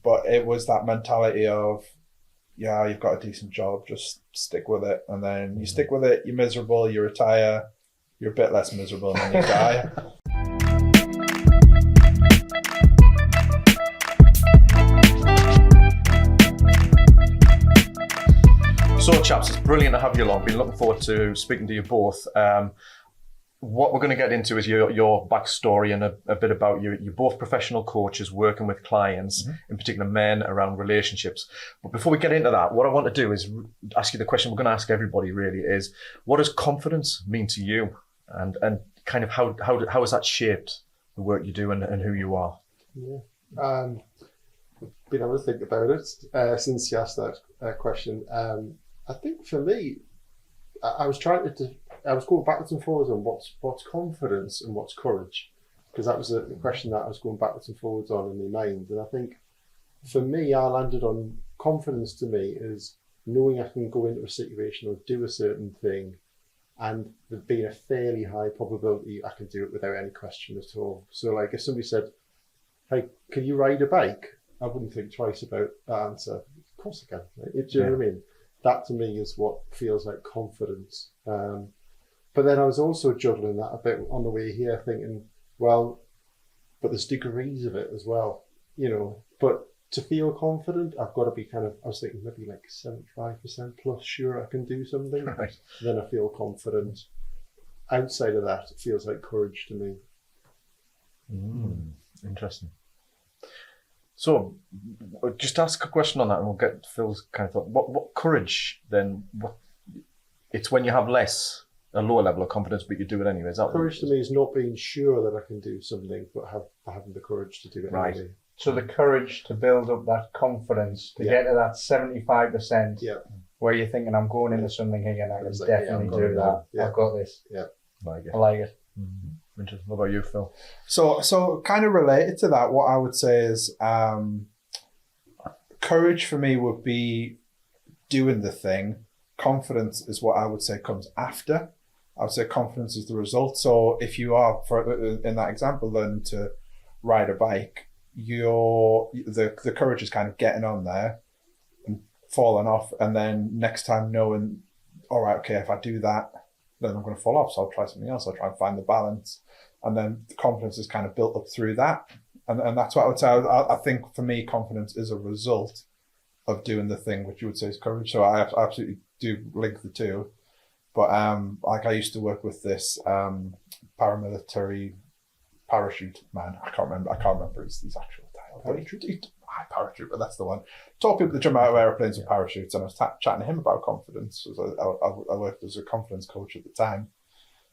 But it was that mentality of, yeah, you've got a decent job, just stick with it. And then you stick with it, you're miserable, you retire, you're a bit less miserable, and then you die. So chaps, it's brilliant to have you along. Been looking forward to speaking to you both. What we're going to get into is your backstory and a bit about you. You're both professional coaches working with clients, in particular men, around relationships. But before we get into that, what I want to do is ask you the question we're going to ask everybody really is, what does confidence mean to you? And kind of how has that shaped the work you do and who you are? Yeah. Been able to think about it since you asked that question. I think for me, I was going backwards and forwards on what's confidence and what's courage, because that was the question that I was going backwards and forwards on in my mind. And I think for me, I landed on confidence. To me is knowing I can go into a situation or do a certain thing, and there being a fairly high probability I can do it without any question at all. So like if somebody said, "Hey, can you ride a bike?" I wouldn't think twice about that answer. Of course I can. Right? Do you know what I mean? That to me is what feels like confidence. But then I was also juggling that a bit on the way here, thinking, well, but there's degrees of it as well, you know. But to feel confident, I've got to be I was thinking maybe like 75% plus sure I can do something. Right. Then I feel confident. Outside of that, it feels like courage to me. Interesting. So, just ask a question on that, and we'll get Phil's kind of thought. What courage then? It's when you have a lower level of confidence, but you do it anyway. Is that courage to me is not being sure that I can do something, but having the courage to do it right. anyway. So the courage to build up that confidence to get to that 75%, where you're thinking, I'm going into something here and I can definitely do that. Yeah. I've got this. Yeah, I like it. Interesting. What about you, Phil? So kind of related to that, what I would say is courage for me would be doing the thing. Confidence is what I would say comes after. I would say confidence is the result. So if you are, in that example, learning to ride a bike, the courage is kind of getting on there and falling off, and then next time knowing, all right, okay, if I do that, then I'm going to fall off, so I'll try something else. I'll try and find the balance. And then the confidence is kind of built up through that. And that's what I would say. I think for me, confidence is a result of doing the thing, which you would say is courage. So I absolutely do link the two. But like I used to work with this paramilitary parachute man. I can't remember his actual title. Parachute, but that's the one. Taught people to jump out of airplanes with parachutes, and I was chatting to him about confidence. I worked as a confidence coach at the time,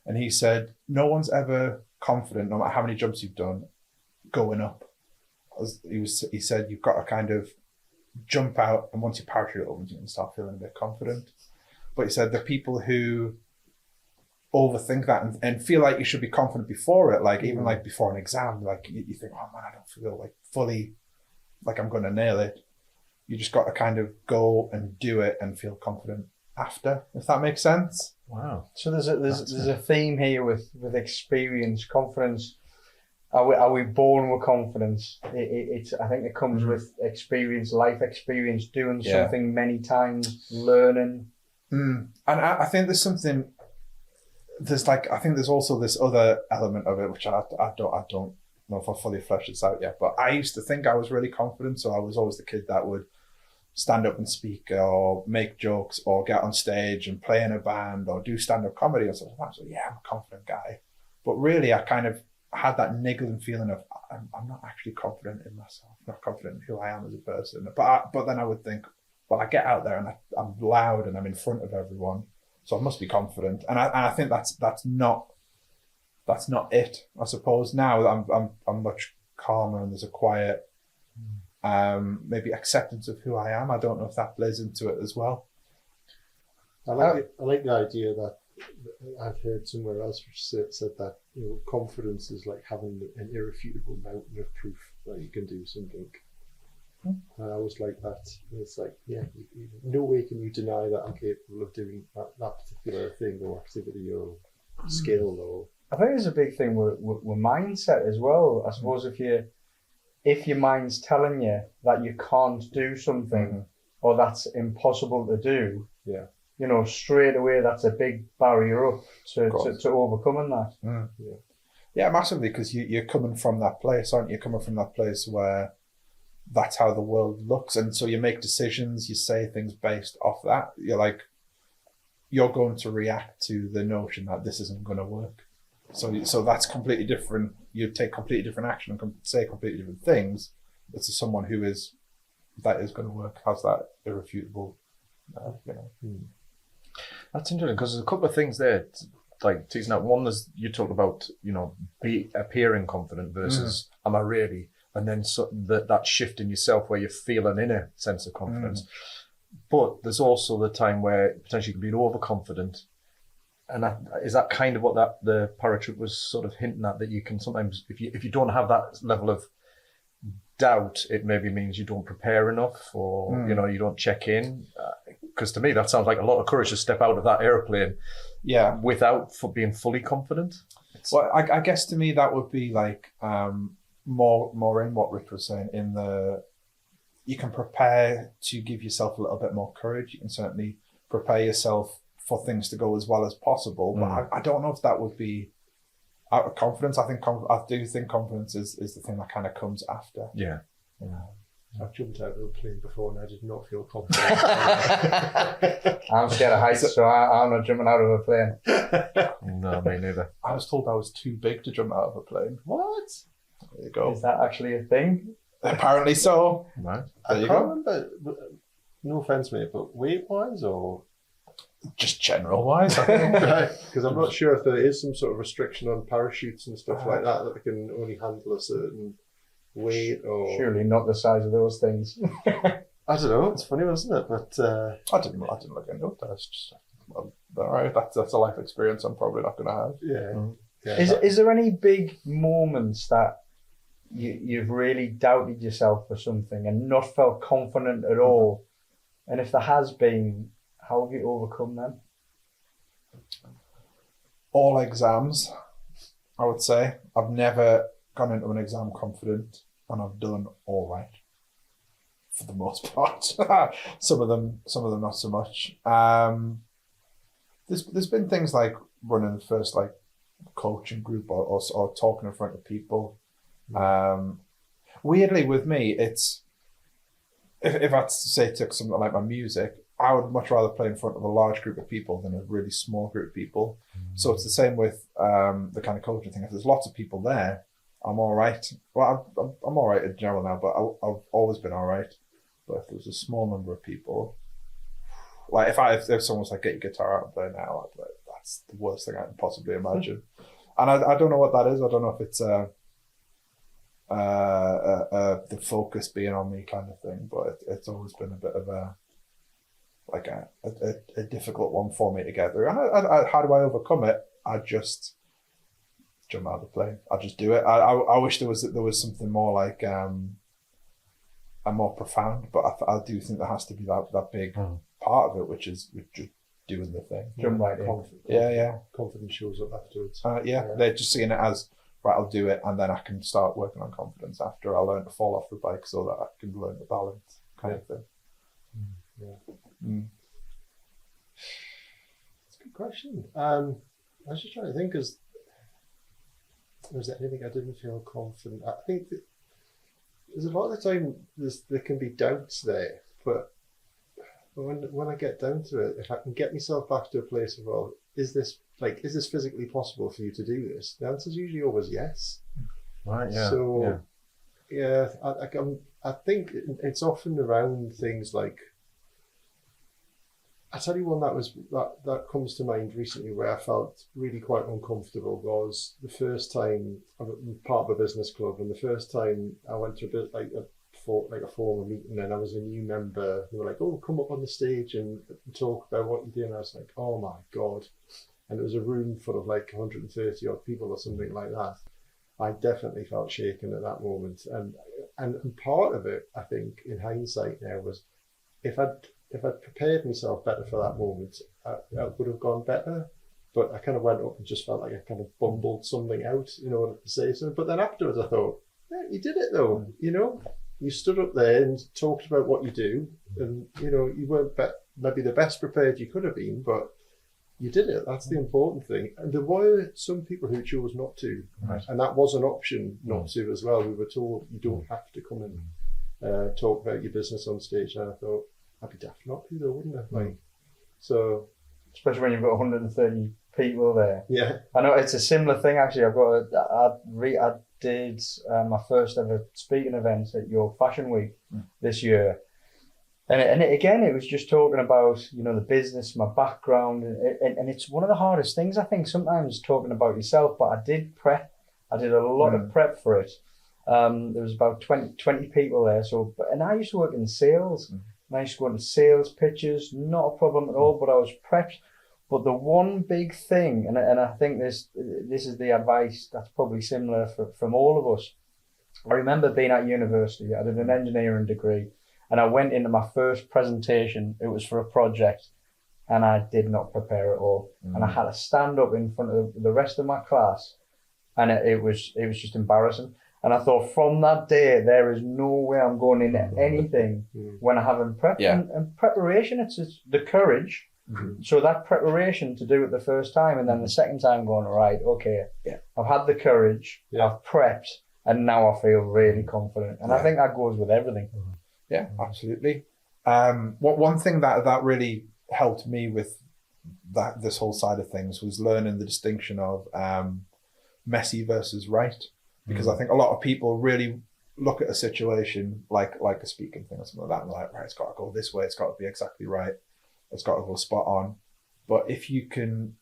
and he said, no one's ever confident, no matter how many jumps you've done, going up. He said, you've got to kind of jump out, and once your parachute opens, you can start feeling a bit confident. But he said the people who overthink that and feel like you should be confident before it, like even like before an exam, like you think, oh man, I don't feel like fully like I'm going to nail it. You just got to kind of go and do it and feel confident after, if that makes sense. Wow. So there's a theme here with experience, confidence. Are we born with confidence? It's I think it comes with experience, life experience, doing something many times, learning. And I think there's something. I think there's also this other element of it, which I don't know if I fully fleshed this out yet, but I used to think I was really confident, so I was always the kid that would stand up and speak or make jokes or get on stage and play in a band or do stand-up comedy or something like that. So yeah, I'm a confident guy. But really, I kind of had that niggling feeling of I'm not actually confident in myself, not confident in who I am as a person. But then I would think, well, I get out there and I'm loud and I'm in front of everyone, so I must be confident. And I think that's not it. I suppose now I'm much calmer and there's a quiet, maybe acceptance of who I am. I don't know if that plays into it as well. I like the idea that I've heard somewhere else which said that, you know, confidence is like having an irrefutable mountain of proof that you can do something. And I always like that. It's like, no way can you deny that I'm capable of doing that particular thing or activity or skill or. I think there's a big thing with mindset as well. I suppose if if your mind's telling you that you can't do something or that's impossible to do, you know, straight away that's a big barrier up to overcoming that. Yeah, massively, because you're coming from that place, aren't you? You're coming from that place where that's how the world looks, and so you make decisions, you say things based off that. You're going to react to the notion that this isn't going to work. So that's completely different. You take completely different action and say completely different things. It's to someone that is going to work, has that irrefutable, That's interesting, because there's a couple of things there, like teasing out. One is you talked about, you know, appearing confident versus am I really, and then that shift in yourself where you feel an inner sense of confidence. But there's also the time where potentially you can be overconfident, and is that kind of what the paratroop was sort of hinting at, that you can sometimes, if you don't have that level of doubt, it maybe means you don't prepare enough, or you know, you don't check in. Because to me, that sounds like a lot of courage to step out of that airplane, without being fully confident. Well, I guess to me that would be like more in what Rich was saying. You can prepare to give yourself a little bit more courage. You can certainly prepare yourself for things to go as well as possible. But I don't know if that would be out of confidence. I do think confidence is the thing that kind of comes after. Yeah. I've jumped out of a plane before and I did not feel confident. I'm scared of heights, so I'm not jumping out of a plane. No, me neither. I was told I was too big to jump out of a plane. What? There you go. Is that actually a thing? Apparently so. Right. I can't remember, no offence mate, but weight-wise or? Just general-wise, I think. Because I'm not sure if there is some sort of restriction on parachutes and stuff like that they can only handle a certain weight, or surely not the size of those things. I don't know. It's funny, wasn't it? But I didn't look into it. That's just all right. That's a life experience I'm probably not going to have. Yeah. Is there any big moments that you've really doubted yourself for something and not felt confident at all? And if there has been, how have you overcome them? All exams, I would say. I've never gone into an exam confident, and I've done all right for the most part. Some of them not so much. There's been things like running the first like coaching group or talking in front of people. Weirdly, with me, it's if I say took something like my music, I would much rather play in front of a large group of people than a really small group of people. So it's the same with the kind of coaching thing. If there's lots of people there, I'm all right. Well, I'm all right in general now, but I've always been all right. But if there was a small number of people, like if someone was like, get your guitar out and play now, I'd be like, that's the worst thing I can possibly imagine. And I don't know what that is. I don't know if it's the focus being on me kind of thing, but it's always been a bit of a difficult one for me to get through. And how do I overcome it? I just jump out of the plane. I just do it. I wish there was something more like a more profound, but I do think there has to be that big part of it, which is just doing the thing. Jump right in. Confidence shows up afterwards. They're just seeing it as right. I'll do it, and then I can start working on confidence after I learn to fall off the bike, so that I can learn to balance kind of thing. That's a good question. I was just trying to think, because was there anything I didn't feel confident? I think that there's a lot of the time there can be doubts there, but when I get down to it, if I can get myself back to a place of, well, is this physically possible for you to do this? The answer is usually always yes. Right. Yeah. So I think it's often around things like, I tell you one that comes to mind recently where I felt really quite uncomfortable was the first time I'm part of a business club, and the first time I went to a bit like a formal meeting, and I was a new member. They were like, "Oh, come up on the stage and talk about what you do." And I was like, "Oh my God!" And it was a room full of like 130 odd people or something like that. I definitely felt shaken at that moment, and part of it, I think, in hindsight now, was if I'd prepared myself better for that moment, I would have gone better. But I kind of went up and just felt like I kind of bumbled something out in order to say something. But then afterwards I thought, Yeah, you did it though. You know, you stood up there and talked about what you do, and you know, you weren't maybe the best prepared you could have been, but you did it. That's the important thing. And there were some people who chose not to, Right. and that was an option not to as well. We were told you don't have to come and talk about your business on stage. And I thought, I'd be daft not to, though, wouldn't I? Like, so Especially when you've got 130 people there. yeah, I know it's a similar thing actually. I did my first ever speaking event at your Fashion Week this year, and again it was just talking about, you know, the business, my background, and it's one of the hardest things I think sometimes talking about yourself. But I did prep. I did a lot of prep for it. There was about 20 people there. And I used to work in sales. And I used to go into sales pitches, not a problem at all. But I was prepped. But the one big thing, and I think this is the advice that's probably similar from all of us. I remember being at university. I did an engineering degree, and I went into my first presentation. It was for a project, and I did not prepare at all. And I had to stand up in front of the rest of my class, and it was just embarrassing. And I thought, from that day, there is no way I'm going into anything when I haven't prepped. Yeah. And preparation, it's just the courage. So that preparation to do it the first time, and then the second time going, right, okay, I've had the courage, I've prepped, and now I feel really confident. And I think that goes with everything. Yeah, absolutely. One thing that really helped me with this whole side of things was learning the distinction of messy versus right. Because I think a lot of people really look at a situation like a speaking thing or something like that, and they're like, right, it's got to go this way, it's got to be exactly right, it's got to go spot on. But if you can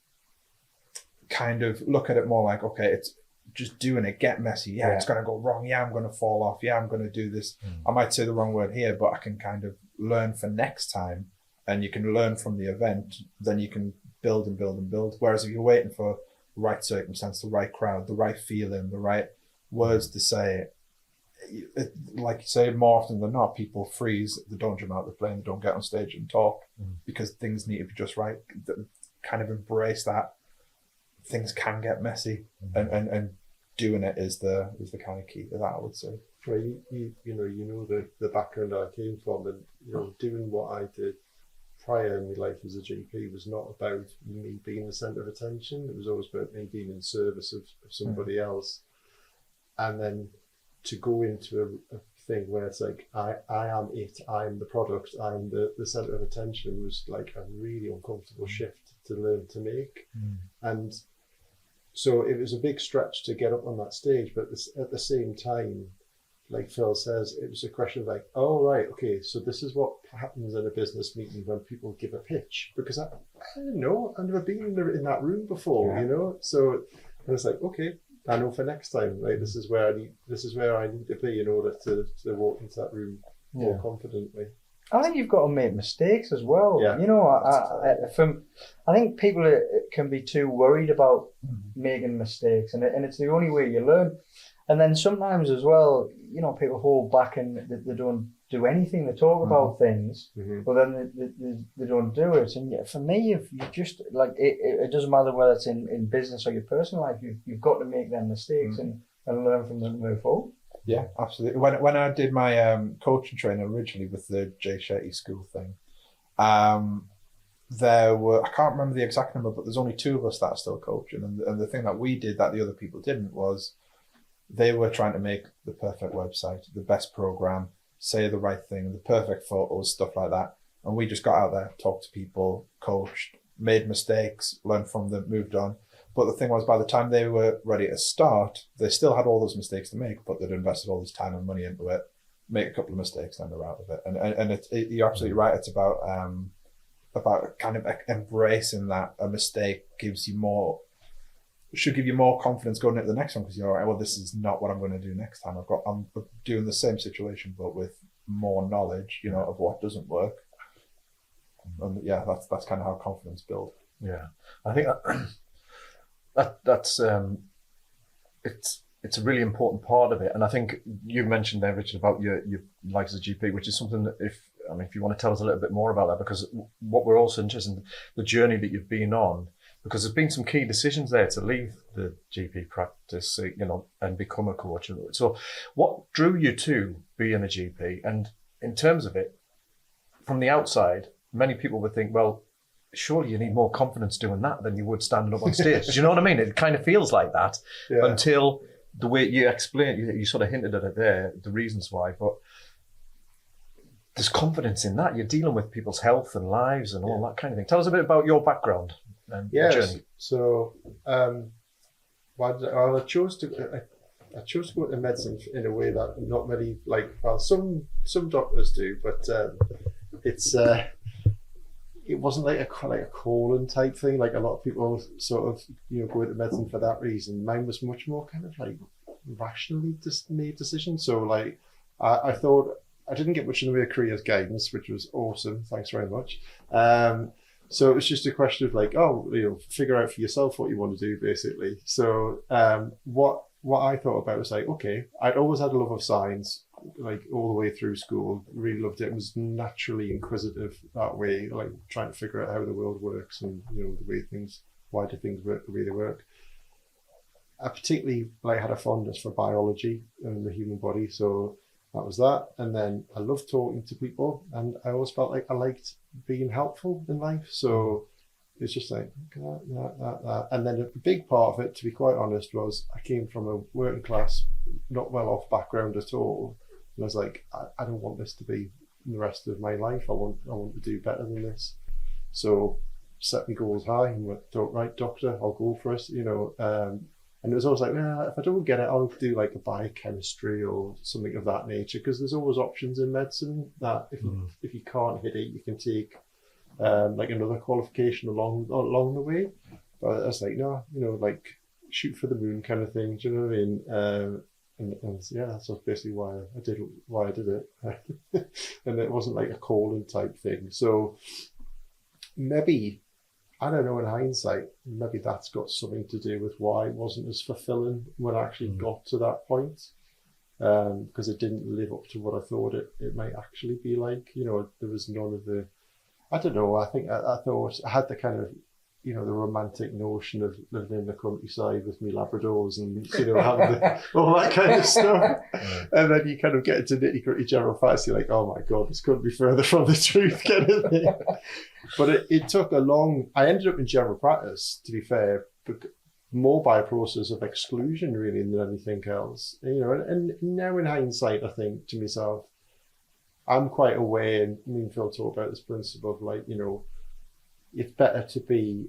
kind of look at it more like, okay, it's just doing it, get messy. Yeah, it's going to go wrong. Yeah, I'm going to fall off. Yeah, I'm going to do this. I might say the wrong word here, but I can kind of learn for next time, and you can learn from the event. Then you can build and build and build. Whereas if you're waiting for the right circumstance, the right crowd, the right feeling, the right words to say, like you say, more often than not, people freeze, they don't jump out the plane, they don't get on stage and talk because things need to be just right. Kind of embrace that things can get messy, and doing it is the kind of key to that, I would say. well, you know the background I came from, and you know, doing what I did prior in my life as a GP was not about me being the centre of attention. It was always about me being in service of somebody else. And then to go into a thing where it's like, I am it, I'm the product, I'm the centre of attention, was like a really uncomfortable shift to learn to make. And so it was a big stretch to get up on that stage, but at the same time, like Phil says, it was a question of like, oh, right, okay, so this is what happens in a business meeting when people give a pitch. Because I didn't know, I've never been in that room before, you know? So I was like, okay, I know for next time, right? This is where I need to be in order to walk into that room more confidently. I think you've got to make mistakes as well. Yeah. You know, I think people can be too worried about making mistakes, and it's the only way you learn. And then sometimes as well, you know, people hold back and they don't do anything. They talk about things, but then they don't do it. And yet for me, if you just like it doesn't matter whether it's in business or your personal life, you've got to make them mistakes and learn from them and move forward. Yeah, absolutely. When I did my coaching training originally with the Jay Shetty school thing, there were, I can't remember the exact number, but there's only 2 of us that are still coaching. And the thing that we did that the other people didn't was they were trying to make the perfect website, the best program, say the right thing, the perfect photos, stuff like that. And we just got out there, talked to people, coached, made mistakes, learned from them, moved on. But the thing was, by the time they were ready to start, they still had all those mistakes to make, but they'd invested all this time and money into it, make a couple of mistakes, and they're out of it. And you're absolutely right. It's about kind of embracing that a mistake should give you more confidence going into the next one, because you're all right, well, this is not what I'm going to do next time. I'm doing the same situation, but with more knowledge, you know, of what doesn't work. And yeah, that's kind of how confidence builds. Yeah, I think that's it's a really important part of it. And I think you mentioned there, Richard, about your life as a GP, which is something that if you want to tell us a little bit more about that, because what we're also interested in, the journey that you've been on, Because there's been some key decisions there to leave the GP practice, and become a coach. So what drew you to being a GP? And in terms of it, from the outside, many people would think, well, surely you need more confidence doing that than you would standing up on stage. Do you know what I mean? It kind of feels like that until the way you explain, you sort of hinted at it there, the reasons why, but there's confidence in that. You're dealing with people's health and lives and all that kind of thing. Tell us a bit about your background and journey. So, I chose to go into medicine in a way that not many, some doctors do, but it wasn't like a calling type thing. Like a lot of people sort of, go into medicine for that reason. Mine was much more kind of like rationally made decisions. So I thought I didn't get much in the way of careers guidance, which was awesome. Thanks very much. So it was just a question of figure out for yourself what you want to do, basically. So what I thought about was okay, I'd always had a love of science, all the way through school. Really loved it. Was naturally inquisitive that way, trying to figure out how the world works and why do things work the way they work. I particularly had a fondness for biology and the human body, so that was that. And then I loved talking to people, and I always felt like I liked being helpful in life. So it's just that. And then a big part of it, to be quite honest, was I came from a working class, not well off background at all. And I was like, I don't want this to be the rest of my life. I want to do better than this. So set my goals high and thought, right, doctor, I'll go for it, and it was always if I don't get it, I'll do a biochemistry or something of that nature, because there's always options in medicine that if you can't hit it, you can take another qualification along the way. But I was no, shoot for the moon kind of thing. Do you know what I mean? And that's basically why I did it. And it wasn't a calling type thing. So maybe, I don't know, in hindsight, maybe that's got something to do with why it wasn't as fulfilling when I actually got to that point. Because it didn't live up to what I thought it might actually be like. There was none of the, I don't know, I think I thought I had the kind of, the romantic notion of living in the countryside with me Labradors and, having all that kind of stuff. And then you kind of get into nitty-gritty general practice, you're like, oh my God, this couldn't be further from the truth kind of thing. But it took I ended up in general practice, to be fair, more by a process of exclusion really than anything else. And now in hindsight, I think to myself, I'm quite aware, and me and Phil talk about this principle of it's better to be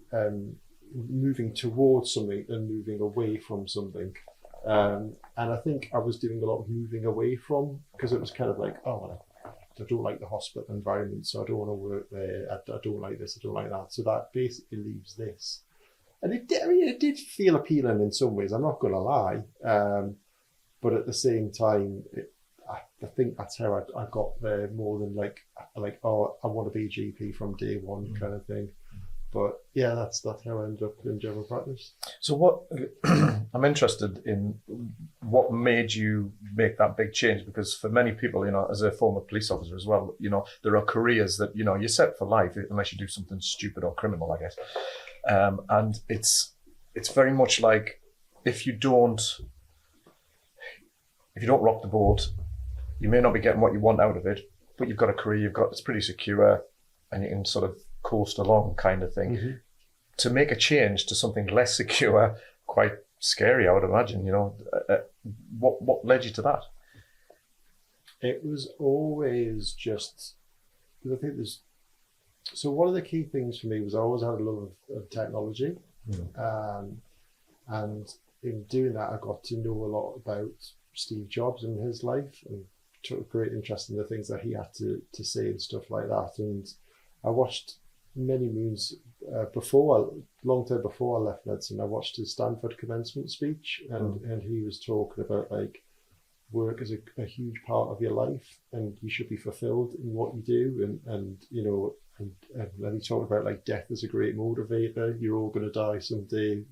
moving towards something than moving away from something. And I think I was doing a lot of moving away from, because it was kind of I don't like the hospital environment, so I don't want to work there. I don't like this, I don't like that. So that basically leaves this. And it did feel appealing in some ways, I'm not going to lie. But at the same time, I think that's how I got there, more than I want to be a GP from day one kind of thing. But yeah, that's how I ended up in general practice. So what I'm interested in, what made you make that big change? Because for many people, as a former police officer as well, there are careers that you're set for life unless you do something stupid or criminal, I guess. And it's very much like if you don't rock the boat, you may not be getting what you want out of it, but you've got a career, it's pretty secure, and you can sort of coast along kind of thing. Mm-hmm. To make a change to something less secure, quite scary, I would imagine. What led you to that? It was always just, because I think so one of the key things for me was I always had a love of technology. And in doing that, I got to know a lot about Steve Jobs and his life, and took a great interest in the things that he had to say and stuff like that. And I watched many moons long time before I left medicine. I watched his Stanford commencement speech, and he was talking about work is a huge part of your life, and you should be fulfilled in what you do, and then he talked about death is a great motivator. You're all going to die someday.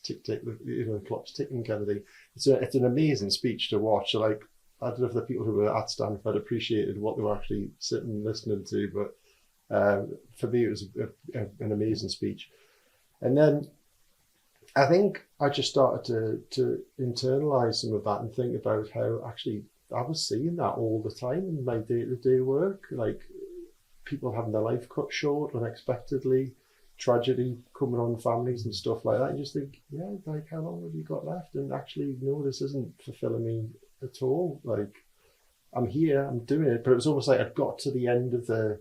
Tick tick, the clock's ticking kind of thing. It's an amazing speech to watch. So I don't know if the people who were at Stanford appreciated what they were actually sitting and listening to, but for me it was an amazing speech. And then I think I just started to internalize some of that and think about how actually I was seeing that all the time in my day-to-day work, like people having their life cut short unexpectedly, tragedy coming on families and stuff like that. And you just think, yeah, like how long have you got left? And actually, no, this isn't fulfilling me at all. Like I'm here, I'm doing it, but it was almost like I'd got to the end of the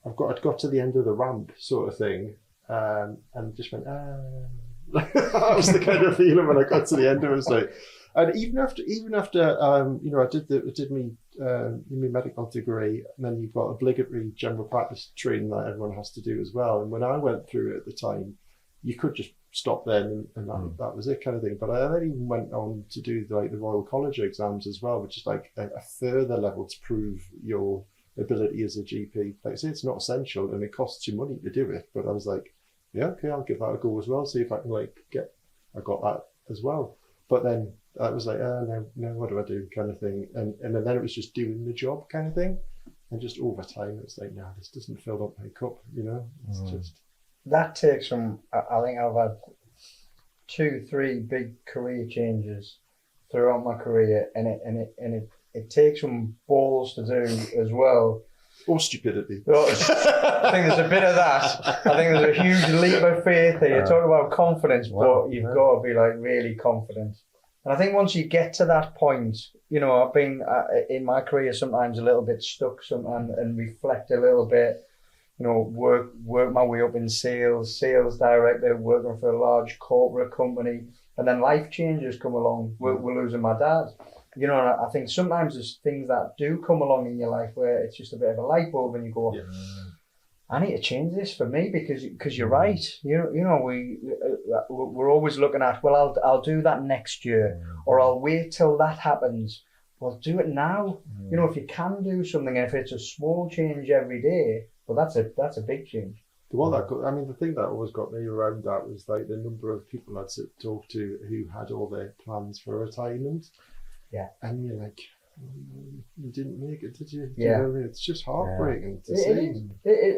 ramp sort of thing, and just went, that was the kind of feeling when I got to the end of it. It was like, and even after I did my medical degree, and then you've got obligatory general practice training that everyone has to do as well. And when I went through it at the time, you could just stop then and that was it kind of thing. But I then even went on to do the Royal College exams as well, which is like a further level to prove your ability as a GP. Like I say, it's not essential and it costs you money to do it. But I was like, yeah, okay, I'll give that a go as well. See if I can I got that as well. But then I was like, no, what do I do kind of thing. And then it was just doing the job kind of thing. And just over time, it's like, nah, this doesn't fill up my cup, It's just... That takes some, I think I've had 2-3 big career changes throughout my career, and it takes some balls to do as well. Or stupidity. I think there's a bit of that. I think there's a huge leap of faith here. You talk about confidence, but you've got to be like really confident. And I think once you get to that point, I've been in my career sometimes a little bit stuck sometimes and reflect a little bit, work my way up in sales director, working for a large corporate company. And then life changes come along. We're losing my dad. And I think sometimes there's things that do come along in your life where it's just a bit of a light bulb and you go, I need to change this for me because you're right. We're always looking at, well, I'll do that next year or I'll wait till that happens. Well, do it now. If you can do something, and if it's a small change every day, well, that's a big change. The thing that always got me around that was like the number of people I'd talk to who had all their plans for retirement. Yeah. And you're like, you didn't make it, did you? Yeah. Do you know what I mean? It's just heartbreaking to see.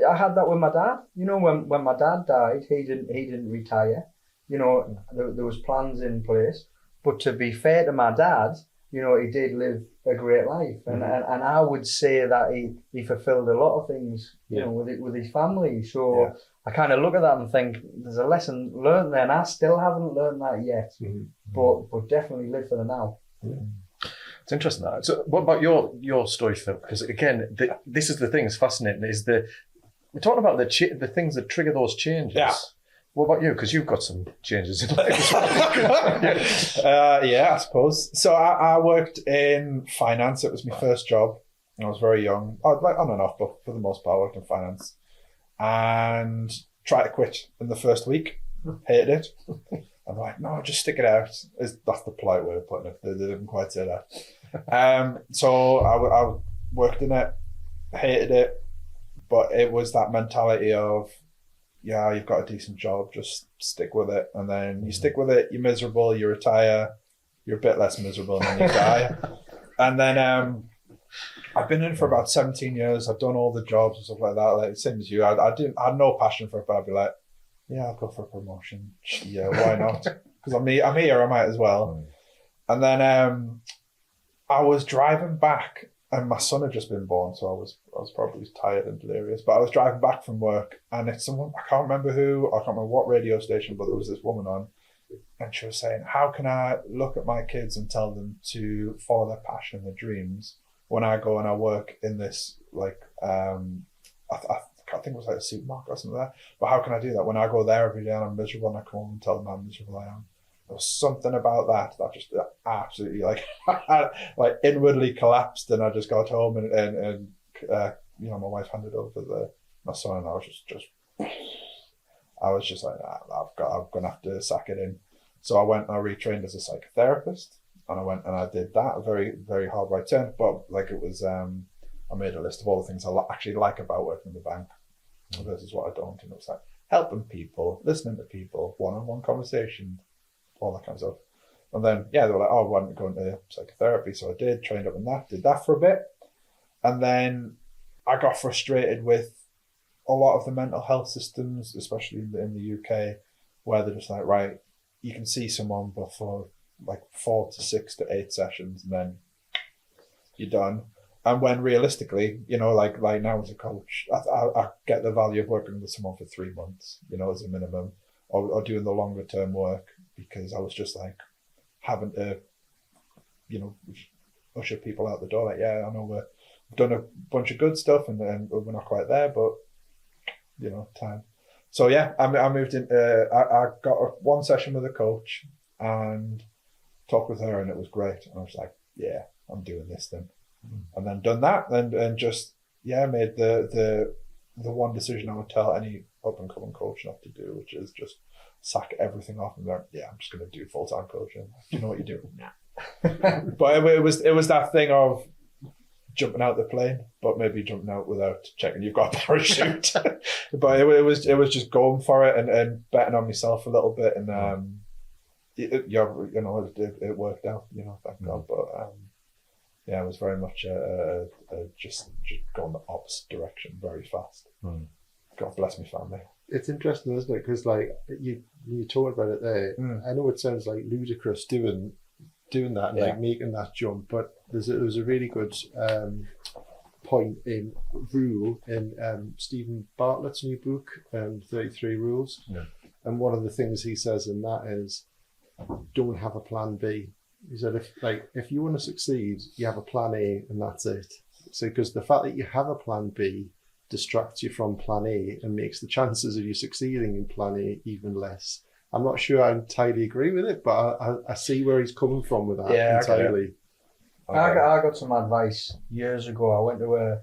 I had that with my dad. When my dad died, he didn't retire. There was plans in place. But to be fair to my dad, he did live a great life, and I would say that he fulfilled a lot of things, with his family. So I kind of look at that and think there's a lesson learned there, and I still haven't learned that yet. But definitely live for the now. Yeah. It's interesting that. So, what about your story, Phil? Because again, this is the thing that's fascinating. We're talking about the things that trigger those changes. Yeah. What about you? Because you've got some changes in life as well. Yeah, I suppose. So I worked in finance. It was my first job. I was very young. On and off, but for the most part, I worked in finance. And tried to quit in the first week. Hated it. I'm like, no, just stick it out. That's the polite way of putting it. They didn't quite say that. So I worked in it, hated it, but it was that mentality of, yeah, you've got a decent job, just stick with it. And then you stick with it, you're miserable, you retire, you're a bit less miserable, and then you die. And then I've been in for about 17 years. I've done all the jobs and stuff like that. Like, same as you. I had no passion for it, but I'd be like, yeah, I'll go for a promotion. Yeah, why not? Because I'm here, I might as well. And then I was driving back, and my son had just been born, so I was probably tired and delirious. But I was driving back from work, and it's someone, I can't remember who, I can't remember what radio station, but there was this woman on, and she was saying, how can I look at my kids and tell them to follow their passion and their dreams when I go and I work in this, like, I think it was like a supermarket or something like that. But how can I do that when I go there every day and I'm miserable and I come home and tell them how miserable I am? There was something about that just absolutely like inwardly collapsed, and I just got home and my wife handed over my son, and I was just like, I'm gonna have to sack it in. So I went and I retrained as a psychotherapist, and I went and I did that, a very, very hard right turn, but like it was I made a list of all the things I actually like about working in the bank versus what I don't. And it was like helping people, listening to people, one-on-one conversation, all that kind of stuff. And then, they were like, why don't you go into psychotherapy? So I did, trained up in that, did that for a bit. And then I got frustrated with a lot of the mental health systems, especially in the UK, where they're just like, right, you can see someone but for like 4 to 6 to 8 sessions and then you're done. And when realistically, you know, like now as a coach, I get the value of working with someone for 3 months, you know, as a minimum, or doing the longer term work, because I was just like having to, you know, usher people out the door. Like, yeah, I know we've done a bunch of good stuff and we're not quite there, but, you know, time. So yeah, I moved in, I got one session with a coach and talked with her, and it was great. And I was like, yeah, I'm doing this then. And then done that and just, yeah, made the one decision I would tell any up and coming coach not to do, which is just sack everything off and go, yeah, I'm just going to do full-time coaching. Do you know what you're doing? Nah. But it was that thing of jumping out the plane, but maybe jumping out without checking you've got a parachute. But it was just going for it and betting on myself a little bit, and it worked out, you know, thank God. But yeah, it was very much just going the opposite direction very fast. God bless my family. It's interesting, isn't it? Because like you talked about it there. I know it sounds like ludicrous doing that and like making that jump, but there's a really good point in rule in Stephen Bartlett's new book, 33 Rules. Yeah. And one of the things he says in that is, don't have a plan B. He said, if you want to succeed, you have a plan A and that's it. So because the fact that you have a plan B distracts you from plan A and makes the chances of you succeeding in plan A even less. I'm not sure I entirely agree with it, but I see where he's coming from with that entirely. I got some advice years ago. I went to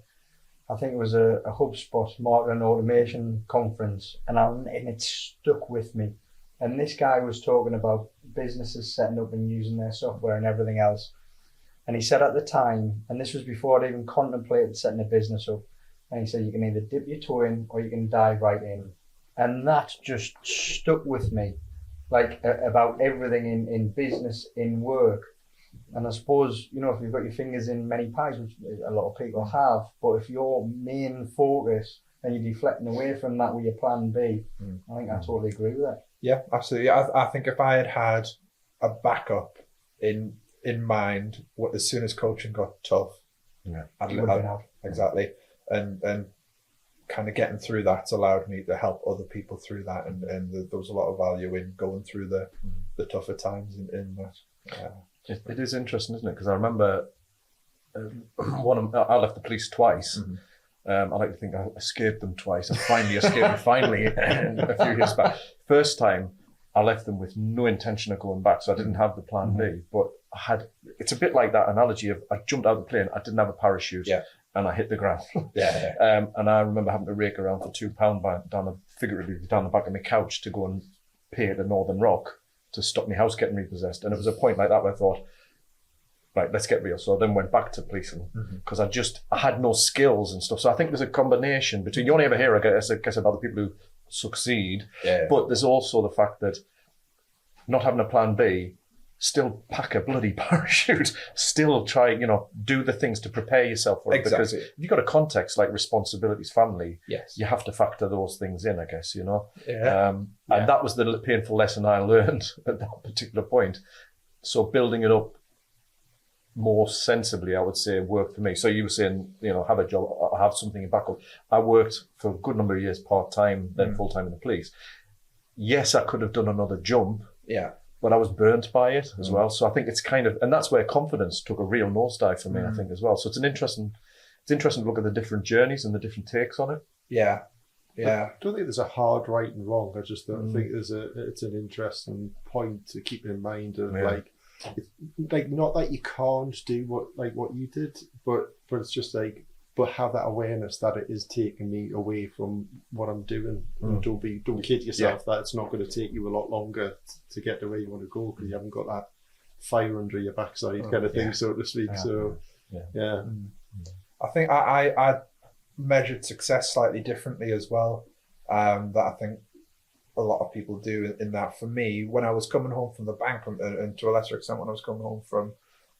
I think it was a HubSpot marketing automation conference, and it stuck with me. And this guy was talking about businesses setting up and using their software and everything else. And he said at the time, and this was before I'd even contemplated setting a business up, and he said, you can either dip your toe in or you can dive right in. And that just stuck with me, like about everything in business, in work. And I suppose, you know, if you've got your fingers in many pies, which a lot of people have, but if your main focus and you're deflecting away from that with your plan B, I think I totally agree with that. Yeah, absolutely. I think if I had a backup in mind, as soon as coaching got tough, I'd exactly, and kind of getting through that's allowed me to help other people through that, and there was a lot of value in going through the tougher times in that. It is interesting, isn't it? Because I remember I left the police twice. I like to think I escaped them twice. I finally escaped them a few years back. First time, I left them with no intention of going back, so I didn't have the plan B. But it's a bit like that analogy of I jumped out of the plane, I didn't have a parachute, and I hit the ground. And I remember having to rake around for £2 figuratively down the back of my couch to go and pay the Northern Rock to stop my house getting repossessed. And it was a point like that where I thought, right, let's get real. So I then went back to policing because I had no skills and stuff. So I think there's a combination between, you only ever hear, I guess about the people who succeed, but there's also the fact that not having a plan B, still pack a bloody parachute, still try, do the things to prepare yourself for it. Exactly. Because if you've got a context like responsibilities, family, you have to factor those things in, I guess, And that was the painful lesson I learned at that particular point. So building it up more sensibly, I would say, worked for me. So you were saying, have a job, have something in backup. I worked for a good number of years part-time, then full-time in the police. Yes, I could have done another jump. But I was burnt by it as well. So I think it's and that's where confidence took a real nosedive for me, I think, as well. So it's interesting to look at the different journeys and the different takes on it. I don't think there's a hard right and wrong. I just don't think it's an interesting point to keep in mind of it's not that you can't do what you did, but it's just but have that awareness that it is taking me away from what I'm doing. Don't kid yourself that it's not going to take you a lot longer to get to where you want to go because you haven't got that fire under your backside kind of thing, so to speak. I think I measured success slightly differently as well. That I think a lot of people do in that. For me, when I was coming home from the bank, and to a lesser extent when I was coming home from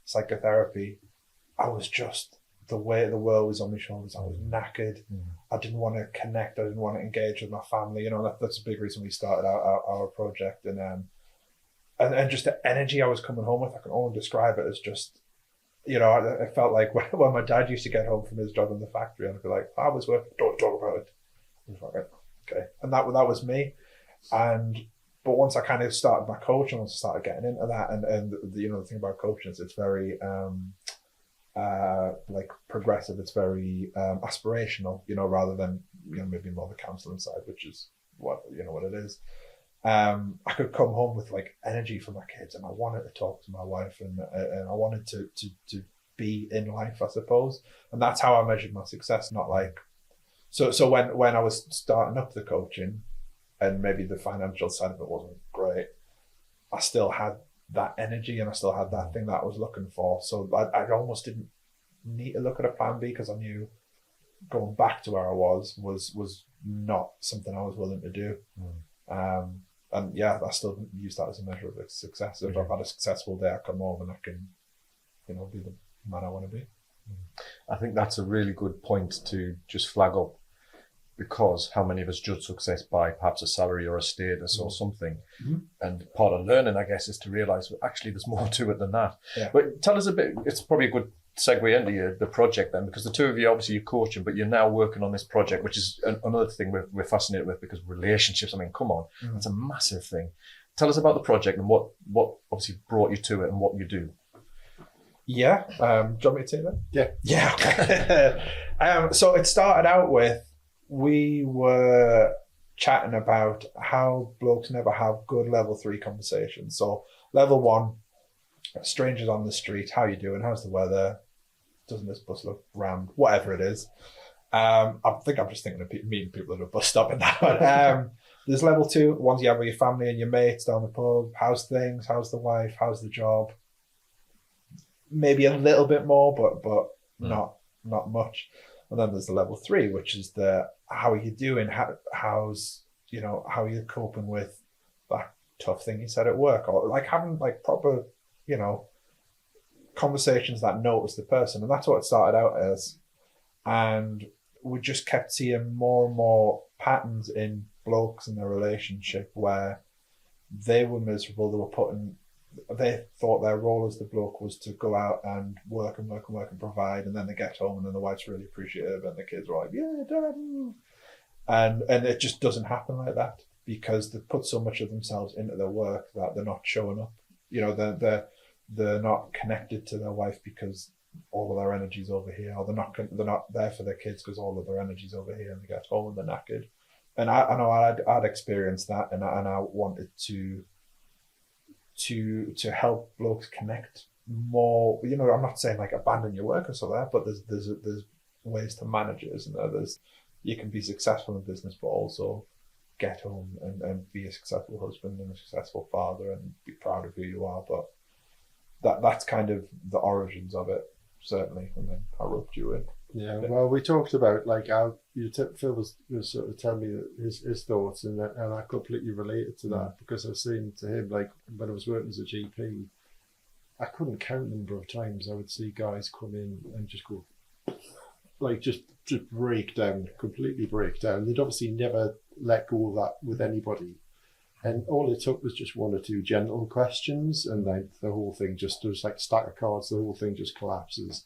psychotherapy, I was just the weight of the world was on my shoulders. I was knackered. I didn't want to connect. I didn't want to engage with my family. You know, that's a big reason we started our project. And just the energy I was coming home with, I can only describe it as just, you know, I felt like when my dad used to get home from his job in the factory, I'd be like, I was working, don't talk about it. I was like, okay. And that was me. But once I kind of started my coaching, once I started getting into that, and you know, the thing about coaching is it's very like progressive. It's very aspirational, you know, rather than, you know, maybe more the counselling side, which is what it is. I could come home with like energy for my kids, and I wanted to talk to my wife, and I wanted to be in life, I suppose. And that's how I measured my success. Not like so when I was starting up the coaching, and maybe the financial side of it wasn't great, I still had that energy, and I still had that thing that I was looking for. So I almost didn't need to look at a plan B, because I knew going back to where I was not something I was willing to do. And yeah, I still use that as a measure of success. If I've had a successful day, I come home and I can, you know, be the man I want to be. I think that's a really good point to just flag up, because how many of us judge success by perhaps a salary or a status or something. And part of learning, I guess, is to realise actually there's more to it than that. Yeah. But tell us a bit, it's probably a good segue into the project then, because the two of you, obviously you're coaching, but you're now working on this project, which is another thing we're fascinated with, because relationships, I mean, come on, it's a massive thing. Tell us about the project and what obviously brought you to it and what you do. Yeah. Do you want me to take that? Yeah. Okay. So it started out with, we were chatting about how blokes never have good level 3 conversations. So level 1, strangers on the street, how you doing? How's the weather? Doesn't this bus look rammed? Whatever it is. I think I'm just thinking of meeting people at a bus stop and that. There's level 2, ones you have with your family and your mates down the pub. How's things? How's the wife? How's the job? Maybe a little bit more, but not much. And then there's the level 3, which is the how are you doing? How's, you know, how are you coping with that tough thing you said at work, or like having like proper, you know, conversations that notice the person. And that's what it started out as. And we just kept seeing more and more patterns in blokes in their relationship where they were miserable. They thought their role as the bloke was to go out and work and provide, and then they get home and then the wife's really appreciative and the kids are like, yeah, Dad. And it just doesn't happen like that, because they put so much of themselves into their work that they're not showing up. You know, they're not connected to their wife because all of their energy's over here, or they're not there for their kids because all of their energy's over here, and they get home and they're knackered. And I know I'd experienced that, and I wanted to help blokes connect more. You know, I'm not saying like abandon your work or so there, but there's ways to manage it, isn't there? You can be successful in business, but also get home and be a successful husband and a successful father and be proud of who you are. But that's kind of the origins of it, certainly. And then I roped you in. Yeah, well, we talked about like how Phil was sort of telling me his thoughts, and I completely related to that, because I was saying to him, like when I was working as a GP, I couldn't count the number of times I would see guys come in and just go, like just break down, completely break down. They'd obviously never let go of that with anybody, and all it took was just one or two gentle questions, and like the whole thing just was like a stack of cards. The whole thing just collapses.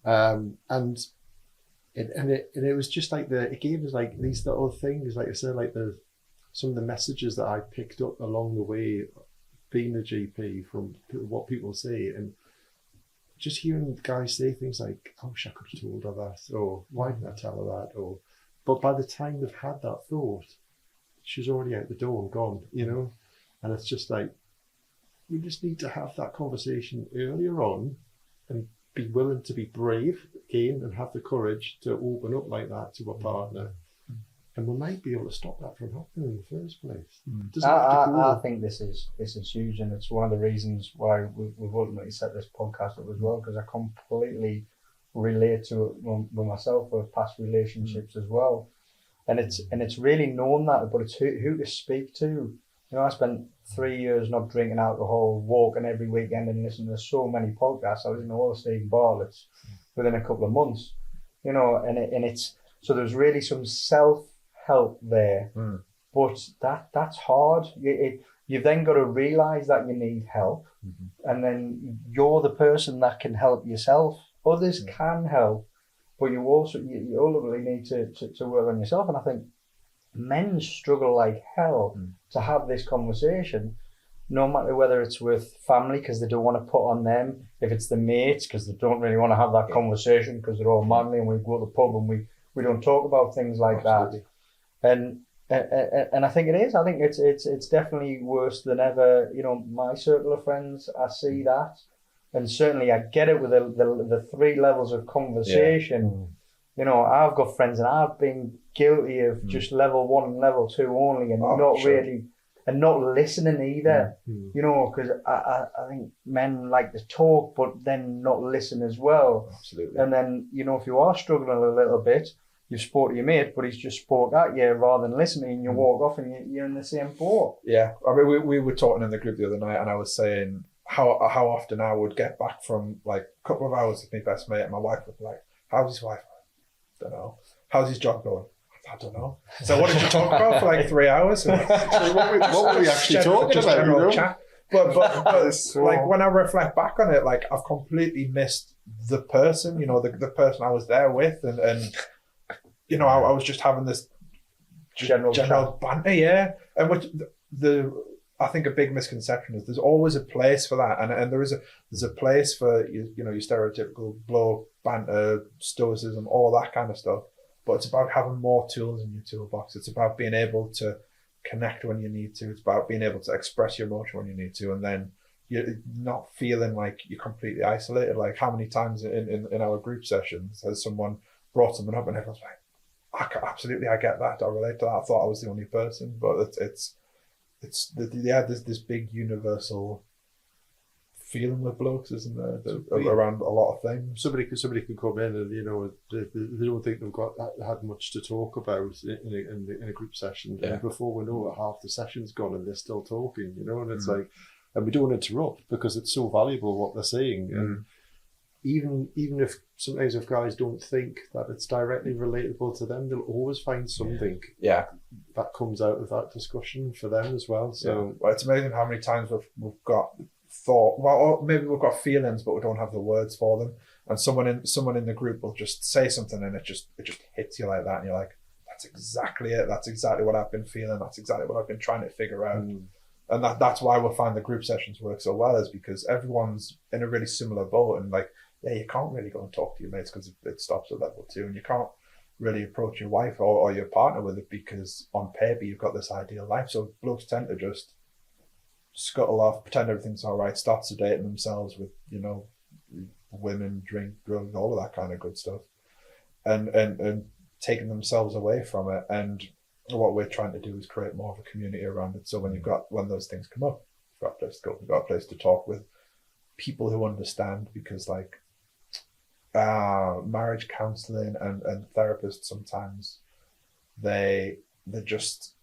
And it was just like it gave us like these little things, like I said, like some of the messages that I picked up along the way being a GP from what people say, and just hearing guys say things like, I wish I could have told her that, or why didn't I tell her that, but by the time they've had that thought, she's already out the door and gone, you know. And it's just like, we just need to have that conversation earlier on and be willing to be brave again and have the courage to open up like that to a partner. And we might be able to stop that from happening in the first place. I think this is huge, and it's one of the reasons why we've ultimately set this podcast up as well, because I completely relate to it with myself with past relationships as well. And it's really knowing that, but it's who to speak to. You know, I spent 3 years not drinking alcohol, walking every weekend and listening to so many podcasts. I was in all Stephen Bartlett's, within a couple of months, you know, and it's, so there's really some self-help there, but that's hard. You've then got to realise that you need help, and then you're the person that can help yourself. Others can help, but you ultimately need to work on yourself. And I think men struggle like hell to have this conversation, no matter whether it's with family because they don't want to put on them, if it's the mates because they don't really want to have that conversation because they're all manly and we go to the pub and we don't talk about things like that. And I think it is. I think it's definitely worse than ever. You know, my circle of friends, I see that, and certainly I get it with the 3 levels of conversation. You know, I've got friends and I've been guilty of just level 1 and level 2 only, and really, and not listening either. You know, because I think men like to talk, but then not listen as well. Absolutely. And then, you know, if you are struggling a little bit, you've spoke to your mate, but he's just spoke at you rather than listening, and you walk off and you're in the same boat. Yeah, I mean, we were talking in the group the other night, and I was saying how often I would get back from like a couple of hours with my best mate, and my wife would be like, "How's his wife?" I don't know. "How's his job going?" I don't know. So what did you talk about for like 3 hours? So what were we actually talking about? General chat. But like when I reflect back on it, like I've completely missed the person, you know, the person I was there with, and you know, I was just having this general banter, yeah. And which I think a big misconception is there's always a place for that, and there's a place for you know, your stereotypical blow, banter, stoicism, all that kind of stuff. But it's about having more tools in your toolbox. It's about being able to connect when you need to. It's about being able to express your emotion when you need to, and then you're not feeling like you're completely isolated. Like how many times in our group sessions has someone brought something up and everyone's like, I get that. I relate to that. I thought I was the only person, but it's there's this big universal feeling with blokes, isn't there, around a lot of things. Somebody could come in and, you know, they don't think they've had much to talk about in a group session, and before we know it, half the session's gone and they're still talking, you know, and it's like, and we don't interrupt because it's so valuable what they're saying. And even if sometimes if guys don't think that it's directly relatable to them, they'll always find something that comes out of that discussion for them as well. So well, it's amazing how many times we've got thought, well, or maybe we've got feelings but we don't have the words for them, and someone in the group will just say something and it just hits you like that, and you're like, that's exactly it, that's exactly what I've been feeling, that's exactly what I've been trying to figure out. And that's why we find the group sessions work so well, is because everyone's in a really similar boat, and like, you can't really go and talk to your mates because it stops at level 2, and you can't really approach your wife or your partner with it because on paper you've got this ideal life. So blokes tend to just scuttle off, pretend everything's all right, start sedating themselves with, you know, women, drink, drugs, all of that kind of good stuff, and taking themselves away from it. And what we're trying to do is create more of a community around it. So when those things come up, you've got a place to go, you've got a place to talk with people who understand, because like marriage counselling and therapists, sometimes they just,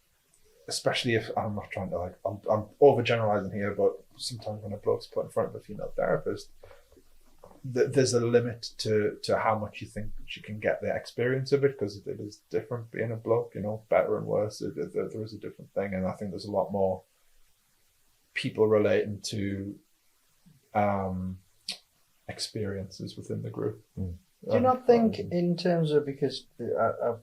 especially if I'm not trying to, like, I'm overgeneralizing here, but sometimes when a bloke's put in front of a female therapist, there's a limit to how much you think she can get the experience of it, because it is different being a bloke, you know, better and worse. There is a different thing, and I think there's a lot more people relating to experiences within the group. Do you not think, in terms of, because I've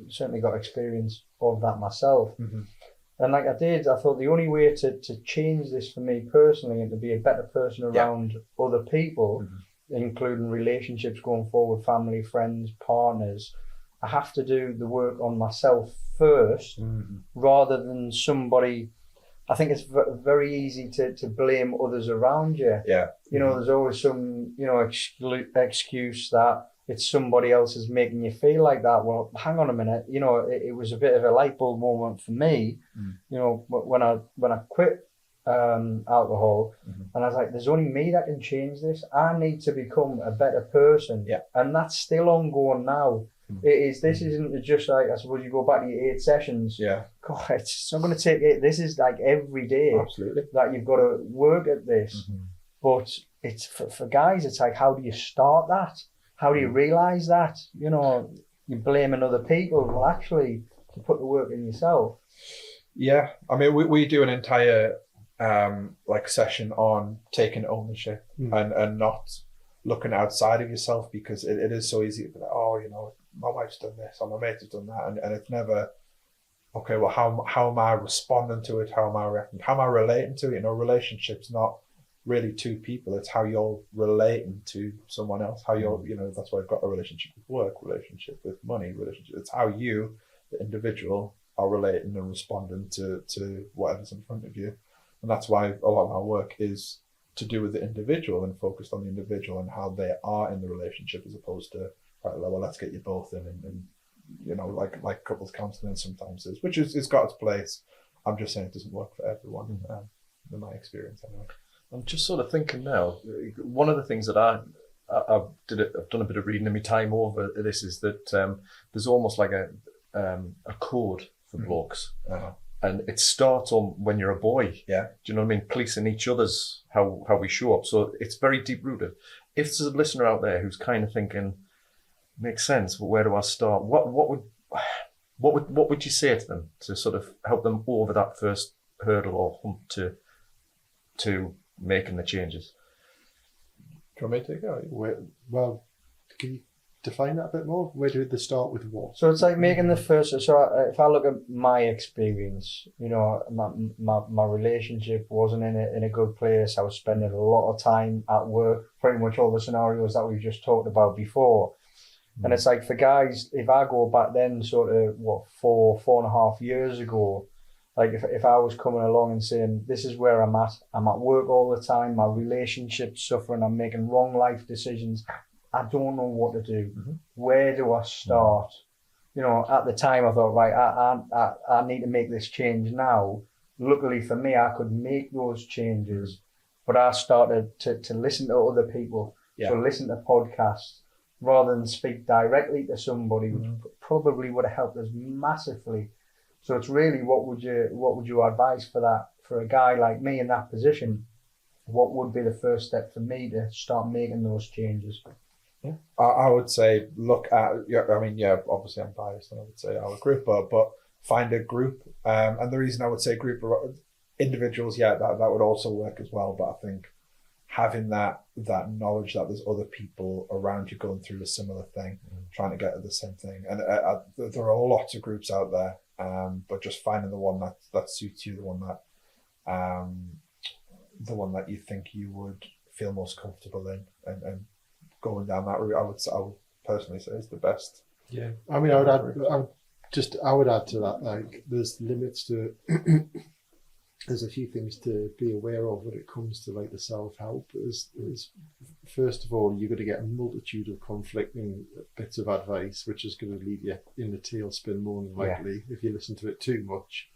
certainly got experience of that myself, and like I thought the only way to change this for me personally and to be a better person around other people, including relationships going forward, family, friends, partners, I have to do the work on myself first, rather than somebody. I think it's very easy to blame others around you. You know, there's always some, you know, excuse that it's somebody else is making you feel like that. Well, hang on a minute. You know, it was a bit of a light bulb moment for me. You know, when I quit alcohol, and I was like, there's only me that can change this. I need to become a better person. And that's still ongoing now. This isn't just like, I suppose you go back to your 8 sessions. God, it's not going to take it. This is like every day. Absolutely. That you've got to work at this. But it's for guys, it's like, how do you start that? how do you realise that? You know, you're blaming other people. Well, actually, you put the work in yourself. Yeah, I mean, we do an entire session on taking ownership and not looking outside of yourself, because it is so easy to be like, oh, you know, my wife's done this or my mate has done that, and it's never, okay, well, how am I responding to it? How am I reacting? How am I relating to it? You know, relationship's not really two people. It's how you're relating to someone else. How you're, you know, that's why I've got a relationship with work, relationship with money, relationship. It's how you, the individual, are relating and responding to whatever's in front of you. And that's why a lot of our work is to do with the individual and focused on the individual and how they are in the relationship, as opposed to, right, well, let's get you both in and you know, like couples counselling sometimes is, which is, it's got its place. I'm just saying it doesn't work for everyone, in my experience anyway. I'm just sort of thinking now, one of the things that I've done a bit of reading in my time over this is that there's almost like a code for blokes. And it starts on when you're a boy. Yeah. Do you know what I mean? Policing each other's how we show up. So it's very deep rooted. If there's a listener out there who's kind of thinking, makes sense, but where do I start? What would you say to them to sort of help them over that first hurdle or hump to making the changes? Do you want me to take it? Well, can you define that a bit more? Where do they start with what? So it's like making the first. So if I look at my experience, you know, my relationship wasn't in a good place. I was spending a lot of time at work, pretty much all the scenarios that we've just talked about before. And it's like for guys, if I go back then, sort of 4.5 years ago, like if I was coming along and saying, this is where I'm at work all the time, my relationship's suffering, I'm making wrong life decisions, I don't know what to do. Where do I start? You know, at the time I thought, right, I need to make this change now. Luckily for me, I could make those changes, but I started to listen to other people. So listen to podcasts rather than speak directly to somebody, which probably would have helped us massively. So it's really, what would you advise for that, for a guy like me in that position? What would be the first step for me to start making those changes? Yeah, I would say look at, obviously I'm biased and I would say our group, but find a group. And the reason I would say group, individuals, that would also work as well. But I think having that knowledge that there's other people around you going through a similar thing, trying to get at the same thing. And there are lots of groups out there, but just finding the one that suits you, the one that you think you would feel most comfortable in, and going down that route, I would personally say is the best. Yeah, I mean, I would add to that, like, there's limits to there's a few things to be aware of when it comes to like the self-help. Is first of all, you're going to get a multitude of conflicting bits of advice, which is going to leave you in the tailspin more than likely if you listen to it too much.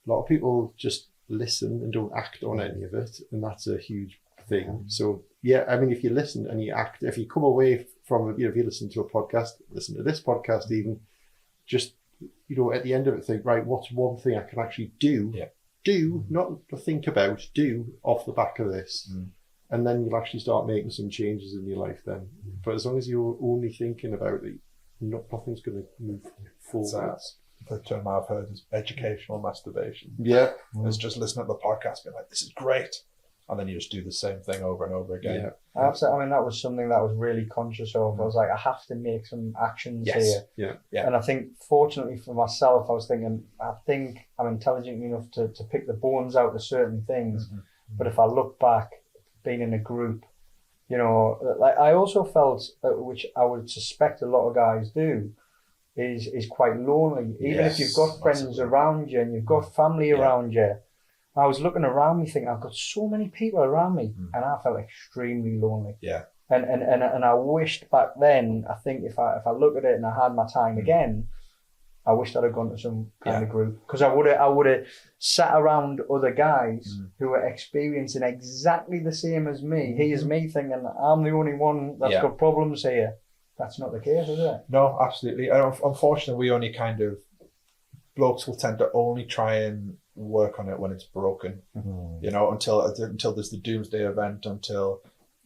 A lot of people just listen and don't act on any of it, and that's a huge thing. So yeah, I mean, if you listen and you act, if you come away from, if you listen to a podcast, listen to this podcast even, just, at the end of it, think, right, what's one thing I can actually do? Not to think about, do off the back of this. And then you'll actually start making some changes in your life then. But as long as you're only thinking about it, nothing's going to move forward. The term I've heard is educational masturbation. Yeah. It's just listening to the podcast, being like, this is great. And then you just do the same thing over and over again. Yeah. I mean, that was something that I was really conscious of. I was like, I have to make some actions here. Yeah. And I think, fortunately for myself, I was thinking, I think I'm intelligent enough to pick the bones out of certain things. But if I look back, being in a group, like I also felt, which I would suspect a lot of guys do, is quite lonely. Even if you've got friends around you and you've got family around you. I was looking around me thinking, I've got so many people around me, and I felt extremely lonely. Yeah. And I wished back then, I think if I look at it and I had my time again, I wished I'd have gone to some kind of group, because I would have sat around other guys who were experiencing exactly the same as me. Here's me thinking I'm the only one that's got problems here. That's not the case, is it? No, absolutely. And unfortunately, we only blokes will tend to only try and work on it when it's broken, until there's the doomsday event, until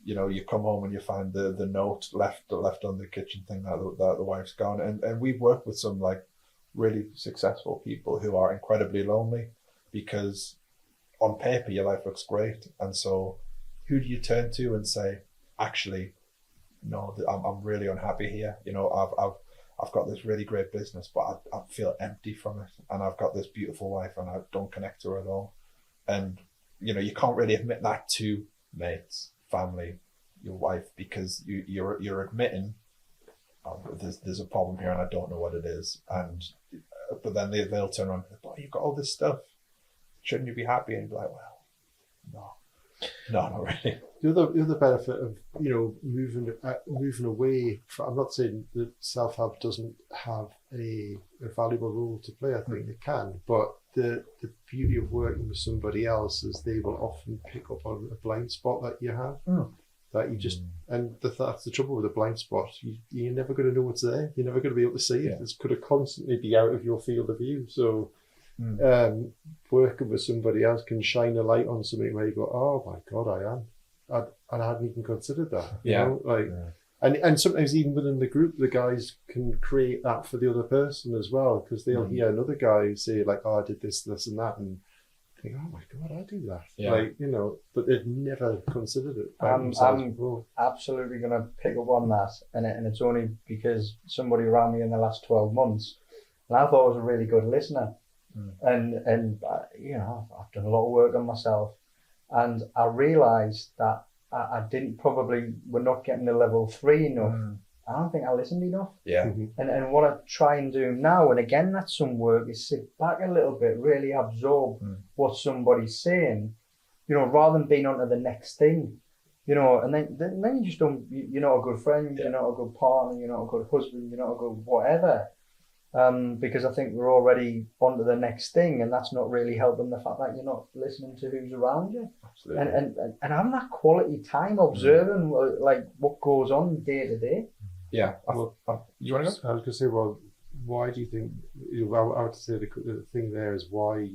you come home and you find the note left on the kitchen thing that the wife's gone. And we've worked with some like really successful people who are incredibly lonely because on paper your life looks great. And so who do you turn to and say, actually, no, I'm really unhappy here. I've got this really great business, but I feel empty from it. And I've got this beautiful wife and I don't connect to her at all. And, you can't really admit that to mates, family, your wife, because you're admitting, oh, there's a problem here and I don't know what it is. But then they'll turn around and go, oh, you've got all this stuff. Shouldn't you be happy? And you'd be like, well, no, not really. The other benefit of moving away from, I'm not saying that self-help doesn't have a valuable role to play. I think it can, but the beauty of working with somebody else is they will often pick up on a blind spot that you have. That you just, and that's the trouble with a blind spot. You're never going to know what's there. You're never going to be able to see it. It's going to constantly be out of your field of view. So working with somebody else can shine a light on something where you go, oh my God, I hadn't even considered that. You know? And sometimes even within the group, the guys can create that for the other person as well, because they'll hear another guy say like, oh, I did this, this and that, and think, oh my God, I do that. But they've never considered it. I'm absolutely going to pick up on that, and it's only because somebody around me in the last 12 months, and I thought I was a really good listener, and I've done a lot of work on myself, and I realised that I we're not getting to level 3 enough. I don't think I listened enough. And what I try and do now, and again, that's some work, is sit back a little bit, really absorb what somebody's saying, rather than being on to the next thing, and then you just don't, you're not a good friend, you're not a good partner, you're not a good husband, you're not a good whatever. Because I think we're already on to the next thing, and that's not really helping the fact that you're not listening to who's around you. Absolutely. And having that quality time observing like what goes on day to day. Yeah. You want to go? I was going to say, well, why do you think? I would say the thing there is why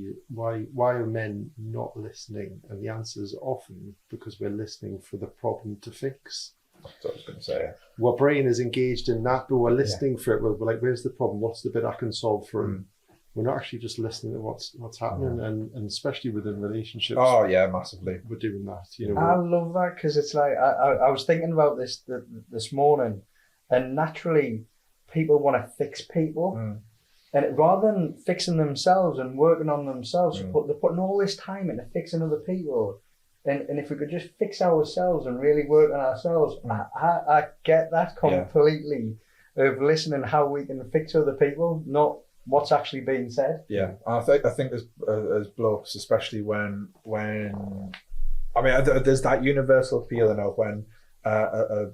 are men not listening? And the answer is often because we're listening for the problem to fix. That's what I was going to say. Our brain is engaged in that, but we're listening for it. We're like, where's the problem? What's the bit I can solve for him? We're not actually just listening to what's happening, and especially within relationships. Oh yeah, massively. We're doing that. I love that, because it's like I was thinking about this morning, and naturally, people want to fix people, and rather than fixing themselves and working on themselves, they're putting all this time into fixing other people. And if we could just fix ourselves and really work on ourselves, I get that completely, of listening how we can fix other people, not what's actually being said. Yeah, I think as blokes, especially when there's that universal feeling of when a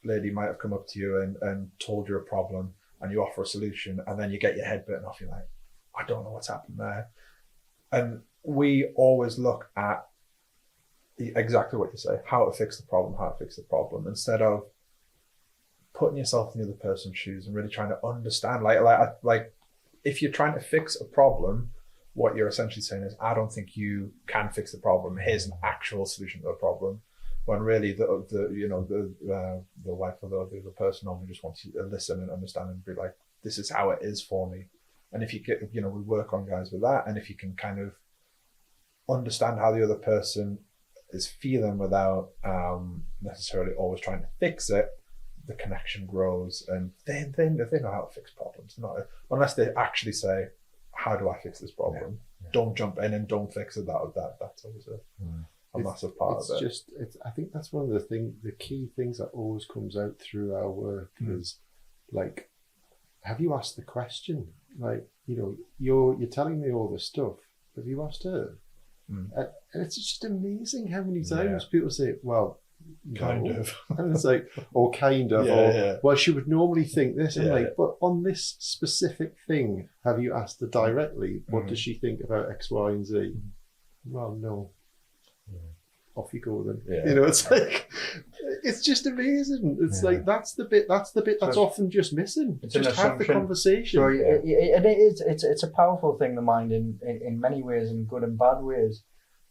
lady might have come up to you and told you a problem, and you offer a solution, and then you get your head bitten off. You're like, I don't know what's happened there. And we always look at exactly what you say, how to fix the problem, instead of putting yourself in the other person's shoes and really trying to understand. Like if you're trying to fix a problem, what you're essentially saying is, I don't think you can fix the problem. Here's an actual solution to the problem. When really the wife or the other person only just wants you to listen and understand and be like, this is how it is for me. And if you get, we work on guys with that, and if you can kind of understand how the other person is feeling without necessarily always trying to fix it, the connection grows, and they know how to fix problems. Unless they actually say, how do I fix this problem? Don't jump in and don't fix it. That's always a massive part of it. I think that's one of the key things that always comes out through our work is like, have you asked the question? Like, you're telling me all this stuff. Have you asked her? And it's just amazing how many times people say, well, kind of. And it's like, or kind of, well, she would normally think this. And like, but on this specific thing, have you asked her directly, what does she think about X, Y, and Z? Well, no. Off you go then. It's like, it's just amazing. It's like, that's the bit that's often just missing. Just have the conversation. So it's a powerful thing, the mind, in many ways, in good and bad ways.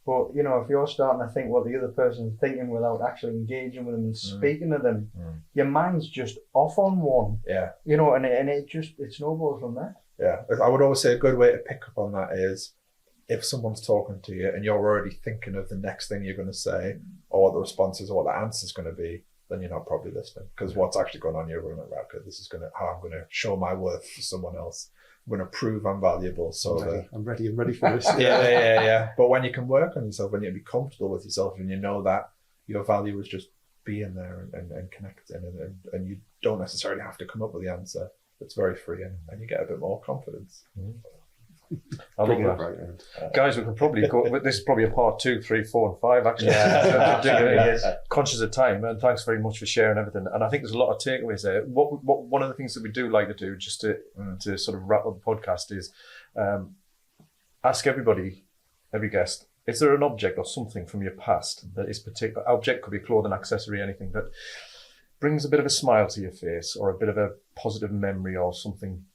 But, you know, if you're starting to think what the other person's thinking without actually engaging with them and speaking to them, your mind's just off on one. Yeah. You know, and it snowballs from there. Yeah. I would always say a good way to pick up on that is if someone's talking to you and you're already thinking of the next thing you're going to say or what the response is or what the answer is going to be, then you're not probably listening. Because what's actually going on, you're going to, okay, this is how I'm going to show my worth to someone else. I'm going to prove I'm valuable. So I'm ready for this. yeah. But when you can work on yourself, when you can be comfortable with yourself and you know that your value is just being there and connecting and you don't necessarily have to come up with the answer. It's very freeing and you get a bit more confidence. I love that. Guys, we could probably go, this is probably a part 2, 3, 4 and 5 actually. Yeah, conscious of time, and thanks very much for sharing everything. And I think there's a lot of takeaways there. One of the things that we do like to do, just to sort of wrap up the podcast, is ask everybody, every guest, is there an object or something from your past that is particular? Object could be clothing, accessory, anything that brings a bit of a smile to your face or a bit of a positive memory or something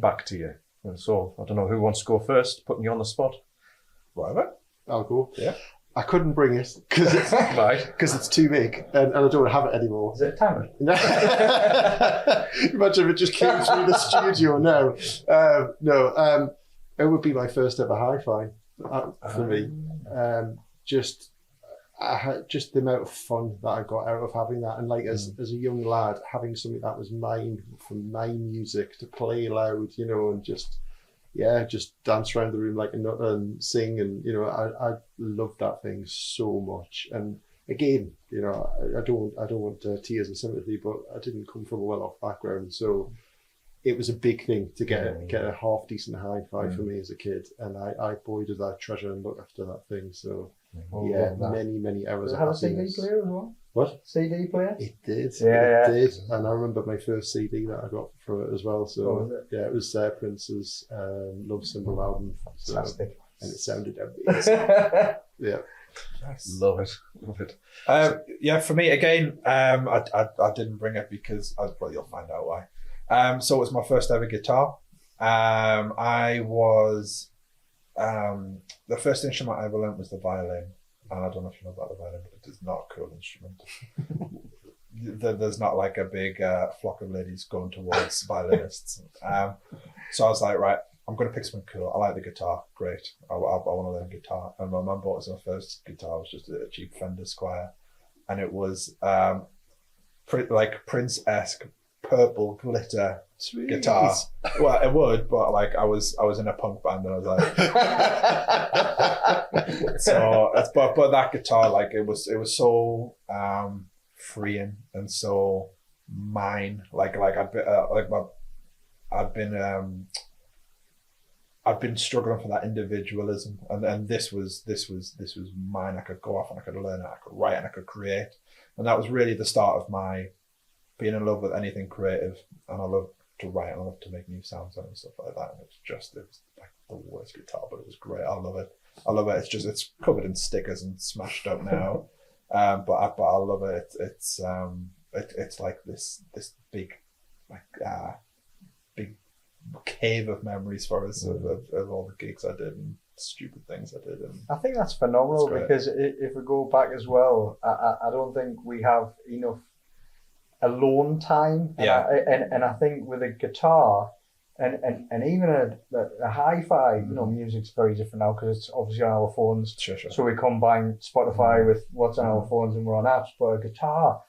back to you. And so, I don't know who wants to go first, putting you on the spot. Whatever. I'll go. Yeah. I couldn't bring it because it's, right. it's too big and I don't have it anymore. Is it a timer? Imagine if it just came through the studio now. It would be my first ever hi-fi for me. Just the amount of fun that I got out of having that, and like as a young lad, having something that was mine, from my music to play loud, you know, and just dance around the room like a nut and sing, and you know, I loved that thing so much. And again, you know, I don't want tears of sympathy, but I didn't come from a well-off background, so it was a big thing to get a half decent hi-fi for me as a kid, and I boy did I treasure and look after that thing. So many hours. Does it have a CD player as well? What? CD player? It did. Yeah. It did. And I remember my first CD that I got from it as well. So it was Prince's Love Symbol album. Fantastic. And it sounded amazing. Yeah. Nice. Love it. For me again, I didn't bring it because you'll find out why. So it was my first ever guitar. The first instrument I ever learned was the violin, and I don't know if you know about the violin, but it is not a cool instrument. There's not like a big flock of ladies going towards violinists. So I was like, right, I'm going to pick something cool. I like the guitar, great. I want to learn guitar. And my mum bought us my first guitar. It was just a cheap Fender Squire, and it was like Prince-esque purple glitter guitar. Well, it would, but like I was in a punk band and I was like, so but that guitar, like it was so freeing and so mine. Like I'd been struggling for that individualism, and this was mine. I could go off and I could learn it, I could write and I could create, and that was really the start of my being in love with anything creative. And I love to write and I love to make new sounds and stuff like that. And it was like the worst guitar, but it was great. I love it. It's covered in stickers and smashed up now, but I love it. It's like this big big cave of memories for us of all the gigs I did and stupid things I did. And I think that's phenomenal because if we go back as well, I don't think we have enough alone time. And I think with a guitar and even a hi-fi, you know, music's very different now because it's obviously on our phones. Sure. So we combine Spotify with what's on our phones and we're on apps. But a guitar,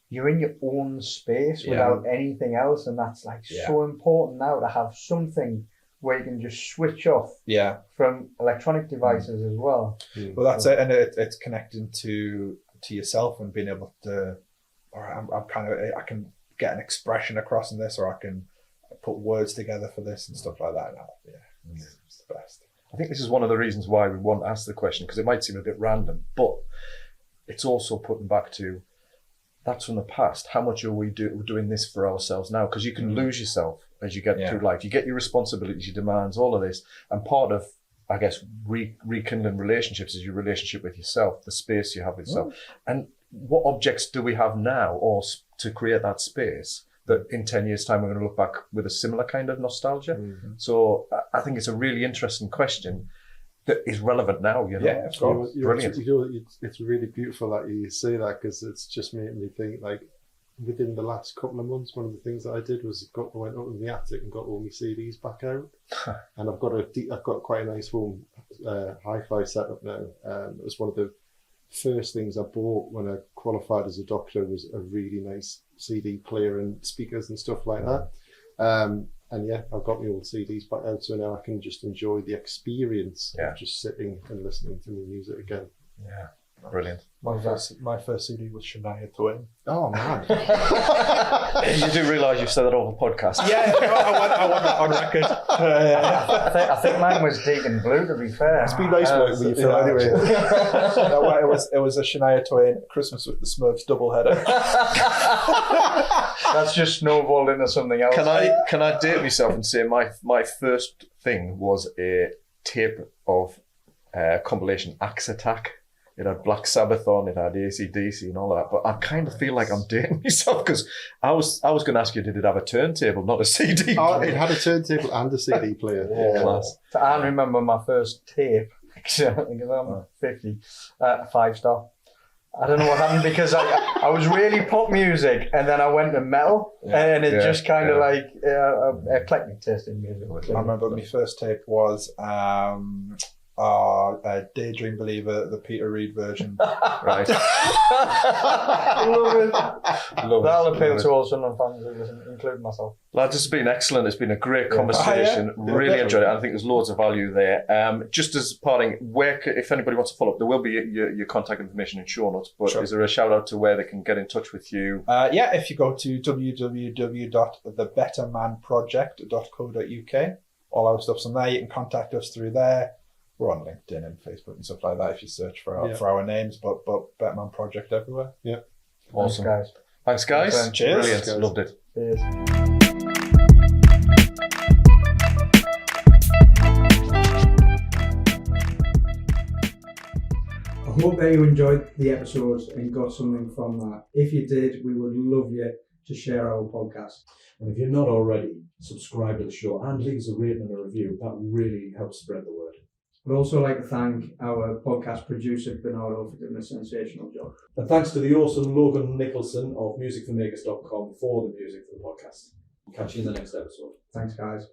you're in your own space without anything else, and that's like so important now to have something where you can just switch off from electronic devices as well. Well, that's it, and it's connecting to yourself and being able to, I can get an expression across in this, or I can put words together for this and stuff like that. It's the best. I think this is one of the reasons why we want to ask the question, because it might seem a bit random, but it's also putting back to that's from the past. How much are we doing this for ourselves now? Because you can lose yourself as you get through life. You get your responsibilities, your demands, all of this. And part of, I guess, rekindling relationships is your relationship with yourself, the space you have with yourself. And what objects do we have now or to create that space that in 10 years' time we're going to look back with a similar kind of nostalgia? So I think it's a really interesting question. that is relevant now, you know. Yeah, of course. Brilliant. It's really beautiful that you say that, because it's just made me think, like, within the last couple of months, one of the things that I did was I went up in the attic and got all my CDs back out, and I've got quite a nice home hi-fi setup now. It was one of the first things I bought when I qualified as a doctor, was a really nice CD player and speakers and stuff like that. And yeah, I've got my old CDs back out, so now I can just enjoy the experience of just sitting and listening to my music again. Yeah, brilliant. My first CD was Shania Twain. Oh man! You do realise you've said that over podcast? Yeah, I want that on record. I think mine was Deacon Blue, to be fair. It's been nice working with you, Phil, anyway. It was a Shania Twain Christmas with the Smurfs doubleheader. That's just snowballed into something else. Can I date myself and say my first thing was a tape of compilation Axe Attack. It had Black Sabbath on, it had AC/DC and all that. But I kind of feel like I'm dating myself, because I was going to ask you, did it have a turntable, not a CD player? Oh, it had a turntable and a CD player. Yeah. Class. I remember my first tape, actually, I think I'm 50, 5-star. I don't know what happened, because I was really pop music, and then I went to metal, and it just kind of like eclectic taste in music. I remember my first tape was Daydream Believer, the Peter Reed version. Right. Love it. That'll appeal to all Sunderland fans, including myself. Lads, this has been excellent. It's been a great conversation. Really enjoyed it. I think there's loads of value there. Just as parting, if anybody wants to follow up, there will be your contact information in show notes, but is there a shout out to where they can get in touch with you? If you go to thebettermanproject.co.uk, all our stuff's on there. You can contact us through there. We're on LinkedIn and Facebook and stuff like that if you search for our names, but Betterman Project everywhere. Yeah. Awesome. Thanks, guys. Thanks, guys. Cheers. Brilliant. Cheers. Loved it. Cheers. I hope that you enjoyed the episodes and got something from that. If you did, we would love you to share our podcast. And if you're not already, subscribe to the show and leave us a rating and a review. That really helps spread the word. I'd also like to thank our podcast producer, Bernardo, for doing a sensational job. And thanks to the awesome Logan Nicholson of musicformakers.com for the music for the podcast. Catch you in the next episode. Thanks, guys.